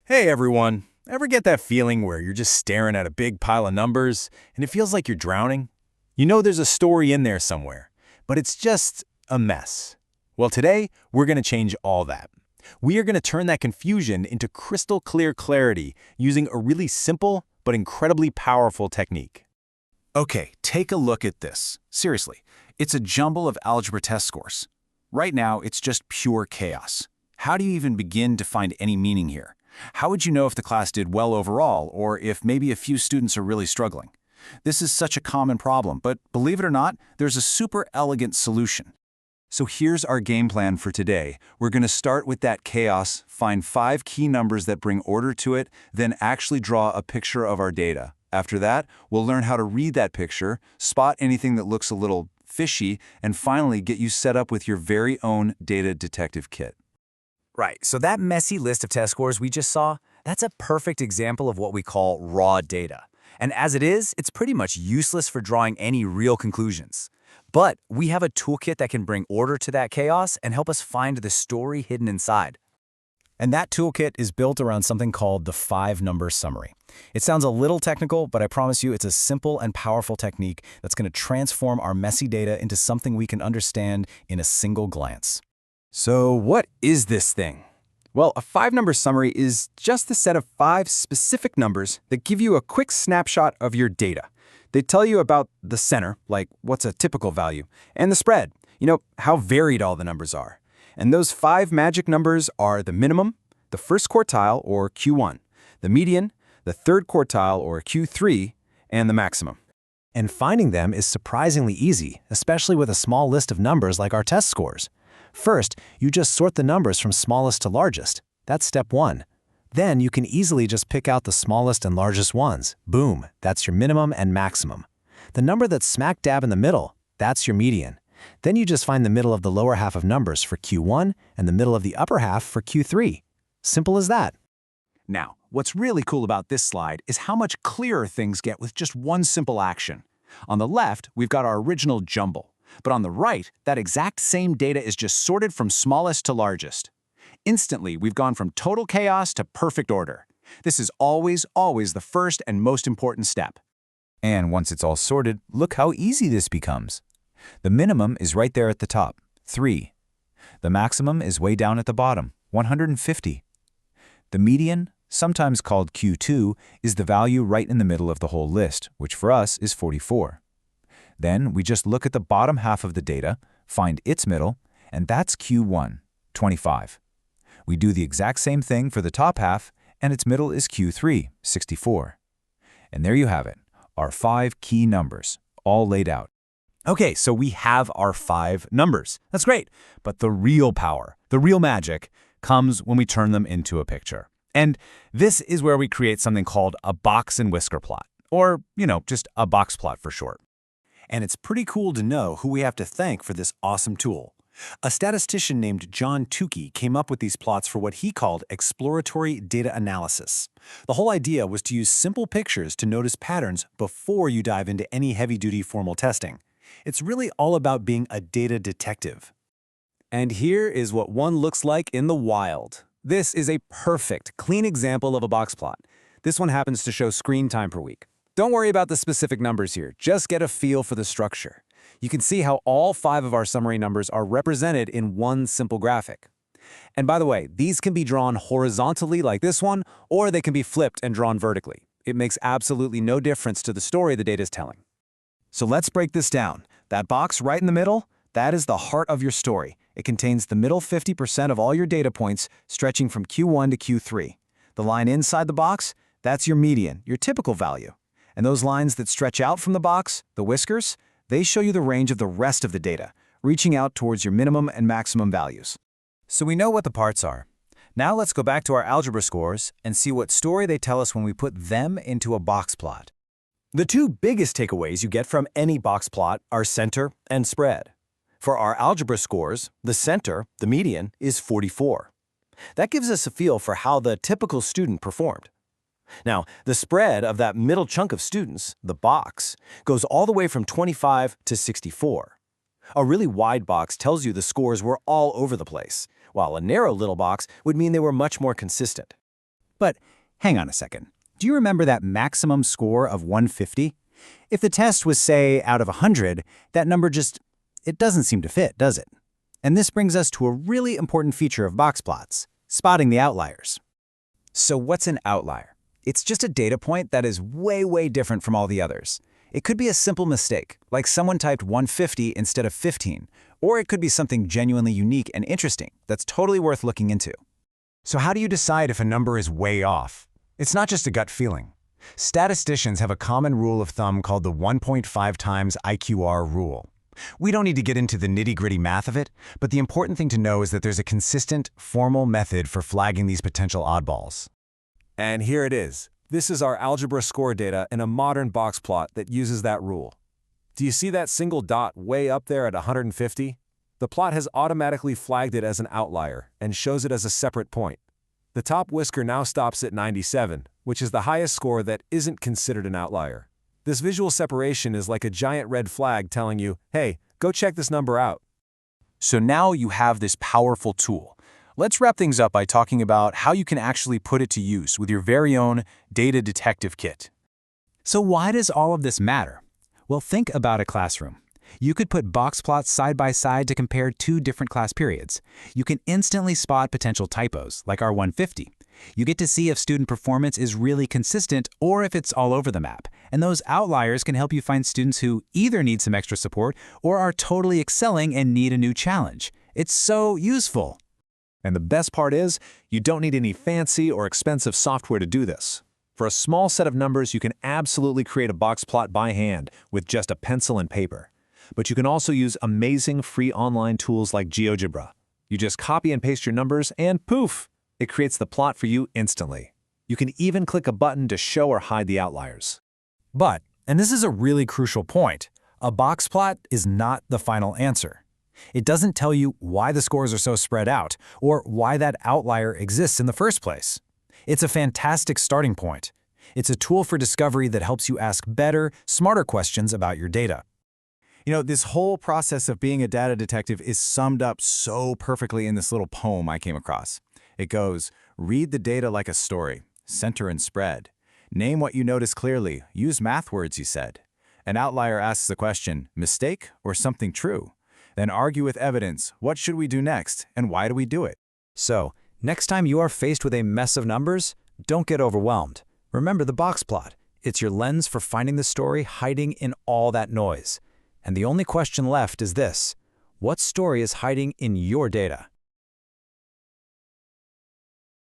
Hey everyone, ever get that feeling where you're just staring at a big pile of numbers and it feels like you're drowning? You know there's a story in there somewhere, but it's just a mess. Well, today we're going to change all that. We are going to turn that confusion into crystal clear clarity using a really simple but incredibly powerful technique. Okay, take a look at this. Seriously, it's a jumble of algebra test scores. Right now, it's just pure chaos. How do you even begin to find any meaning here? How would you know if the class did well overall, or if maybe a few students are really struggling? This is such a common problem, but believe it or not, there's a super elegant solution. So here's our game plan for today. We're going to start with that chaos, find 5 key numbers that bring order to it, then actually draw a picture of our data. After that, we'll learn how to read that picture, spot anything that looks a little fishy, and finally get you set up with your very own data detective kit. Right, so that messy list of test scores we just saw, that's a perfect example of what we call raw data. And as it is, it's pretty much useless for drawing any real conclusions. But we have a toolkit that can bring order to that chaos and help us find the story hidden inside. And that toolkit is built around something called the 5-number summary. It sounds a little technical, but I promise you it's a simple and powerful technique that's going to transform our messy data into something we can understand in a single glance. So what is this thing? Well, a 5-number summary is just a set of 5 specific numbers that give you a quick snapshot of your data. They tell you about the center, like what's a typical value, and the spread, how varied all the numbers are. And those 5 magic numbers are the minimum, the first quartile, or Q1, the median, the third quartile, or Q3, and the maximum. And finding them is surprisingly easy, especially with a small list of numbers like our test scores. First, you just sort the numbers from smallest to largest. That's step 1. Then you can easily just pick out the smallest and largest ones. Boom, that's your minimum and maximum. The number that's smack dab in the middle, that's your median. Then you just find the middle of the lower half of numbers for Q1 and the middle of the upper half for Q3. Simple as that. Now, what's really cool about this slide is how much clearer things get with just one simple action. On the left, we've got our original jumble. But on the right, that exact same data is just sorted from smallest to largest. Instantly, we've gone from total chaos to perfect order. This is always the first and most important step. And once it's all sorted, look how easy this becomes. The minimum is right there at the top, 3. The maximum is way down at the bottom, 150. The median, sometimes called Q2, is the value right in the middle of the whole list, which for us is 44. Then we just look at the bottom half of the data, find its middle, and that's Q1, 25. We do the exact same thing for the top half, and its middle is Q3, 64. And there you have it, our 5 key numbers, all laid out. Okay, so we have our 5 numbers. That's great. But the real power, the real magic, comes when we turn them into a picture. And this is where we create something called a box and whisker plot, or, just a box plot for short. And it's pretty cool to know who we have to thank for this awesome tool. A statistician named John Tukey came up with these plots for what he called exploratory data analysis. The whole idea was to use simple pictures to notice patterns before you dive into any heavy-duty formal testing. It's really all about being a data detective. And here is what one looks like in the wild. This is a perfect, clean example of a box plot. This one happens to show screen time per week. Don't worry about the specific numbers here, just get a feel for the structure. You can see how all 5 of our summary numbers are represented in one simple graphic. And by the way, these can be drawn horizontally like this one, or they can be flipped and drawn vertically. It makes absolutely no difference to the story the data is telling. So let's break this down. That box right in the middle, that is the heart of your story. It contains the middle 50% of all your data points stretching from Q1 to Q3. The line inside the box, that's your median, your typical value. And those lines that stretch out from the box, the whiskers, they show you the range of the rest of the data, reaching out towards your minimum and maximum values. So we know what the parts are. Now let's go back to our algebra scores and see what story they tell us when we put them into a box plot. The 2 biggest takeaways you get from any box plot are center and spread. For our algebra scores, the center, the median, is 44. That gives us a feel for how the typical student performed. Now, the spread of that middle chunk of students, the box, goes all the way from 25 to 64. A really wide box tells you the scores were all over the place, while a narrow little box would mean they were much more consistent. But hang on a second. Do you remember that maximum score of 150? If the test was, say, out of 100, that number it doesn't seem to fit, does it? And this brings us to a really important feature of box plots, spotting the outliers. So what's an outlier? It's just a data point that is way, way different from all the others. It could be a simple mistake, like someone typed 150 instead of 15, or it could be something genuinely unique and interesting that's totally worth looking into. So how do you decide if a number is way off? It's not just a gut feeling. Statisticians have a common rule of thumb called the 1.5 times IQR rule. We don't need to get into the nitty-gritty math of it, but the important thing to know is that there's a consistent, formal method for flagging these potential oddballs. And here it is. This is our algebra score data in a modern box plot that uses that rule. Do you see that single dot way up there at 150? The plot has automatically flagged it as an outlier and shows it as a separate point. The top whisker now stops at 97, which is the highest score that isn't considered an outlier. This visual separation is like a giant red flag telling you, hey, go check this number out. So now you have this powerful tool. Let's wrap things up by talking about how you can actually put it to use with your very own data detective kit. So why does all of this matter? Well, think about a classroom. You could put box plots side by side to compare two different class periods. You can instantly spot potential typos, like our 150. You get to see if student performance is really consistent or if it's all over the map. And those outliers can help you find students who either need some extra support or are totally excelling and need a new challenge. It's so useful. And the best part is, you don't need any fancy or expensive software to do this. For a small set of numbers, you can absolutely create a box plot by hand with just a pencil and paper. But you can also use amazing free online tools like GeoGebra. You just copy and paste your numbers and poof, it creates the plot for you instantly. You can even click a button to show or hide the outliers. But, and this is a really crucial point, a box plot is not the final answer. It doesn't tell you why the scores are so spread out or why that outlier exists in the first place. It's a fantastic starting point. It's a tool for discovery that helps you ask better, smarter questions about your data. You know, this whole process of being a data detective is summed up so perfectly in this little poem I came across. It goes, read the data like a story, center and spread. Name what you notice clearly, use math words, you said. An outlier asks the question, mistake or something true? Then argue with evidence, what should we do next and why do we do it? So, next time you are faced with a mess of numbers, don't get overwhelmed. Remember the box plot. It's your lens for finding the story hiding in all that noise. And the only question left is this: what story is hiding in your data?